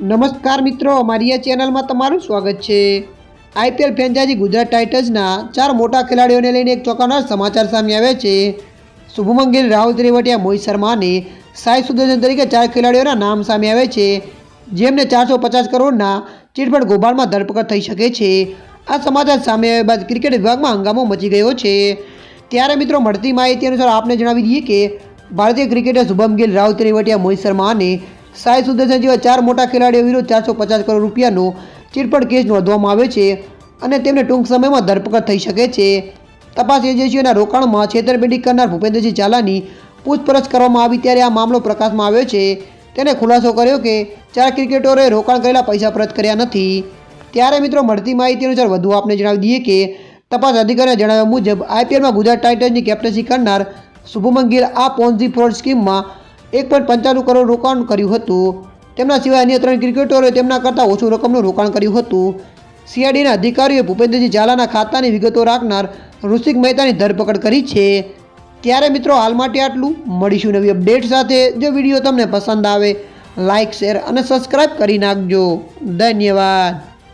નમસ્કાર મિત્રો, અમારી આ ચેનલમાં તમારું સ્વાગત છે। આઈપીએલ ફ્રેન્ચાઇઝી ગુજરાત ટાઇટન્સના 4 મોટા ખેલાડીઓને લઈને એક ચોંકાવનાર સમાચાર સામે આવ્યા છે। શુભમન ગિલ, રાહુલ ત્રિવટિયા, મોહિત શર્મા અને સાઈ સુદર્શન તરીકે 4 ખેલાડીઓના નામ સામે આવે છે, જેમને 450 કરોડના ચીટફંડ કૌભાંડમાં ધરપકડ થઈ શકે છે। આ સમાચાર સામે આવ્યા બાદ ક્રિકેટ વિભાગમાં હંગામો મચી ગયો છે। ત્યારે મિત્રો, મળતી માહિતી અનુસાર આપને જણાવી દઈએ કે ભારતીય ક્રિકેટર શુભમન ગિલ, રાહુલ ત્રિવટિયા, મોહિત શર્મા અને સાઈ સુદર્શન જેવા 4 મોટા ખેલાડીઓ વિરુદ્ધ 450 કરોડ રૂપિયાનો ચીટફંડ કેસ નોંધવામાં આવ્યો છે અને તેમને ટૂંક સમયમાં ધરપકડ થઈ શકે છે। તપાસ એજન્સીઓના રોકાણમાં છેતરપિંડી કરનાર ભૂપેન્દ્રસિંહ ઝાલાની પૂછપરછ કરવામાં આવી ત્યારે આ મામલો પ્રકાશમાં આવ્યો છે। તેને ખુલાસો કર્યો કે 4 ક્રિકેટરોએ રોકાણ કરેલા પૈસા પરત કર્યા નથી। ત્યારે મિત્રો, મળતી માહિતી અનુસાર વધુ આપને જણાવી દઈએ કે તપાસ અધિકારીના જણાવ્યા મુજબ આઈપીએલમાં ગુજરાત ટાઇટન્સની કેપ્ટનસી કરનાર શુભમન ગિલ આ પોન્ઝી ફ્રોડ સ્કીમમાં 1.95 કરોડ રોકાણ કર્યું હતું। તેમના સિવાય અન્ય 3 ક્રિકેટરોએ તેમના કરતાં ઓછું રકમનું રોકાણ કર્યું હતું। સીઆઈડીના અધિકારીઓએ ભૂપેન્દ્રસિંહ ઝાલાના ખાતાની વિગતો રાખનાર ઋષિક મહેતાની ધરપકડ કરી છે। ત્યારે મિત્રો, હાલ માટે આટલું। મળીશું નવી અપડેટ સાથે। જો વિડીયો તમને પસંદ આવે, લાઇક, શેર અને સબસ્ક્રાઈબ કરી નાખજો। ધન્યવાદ।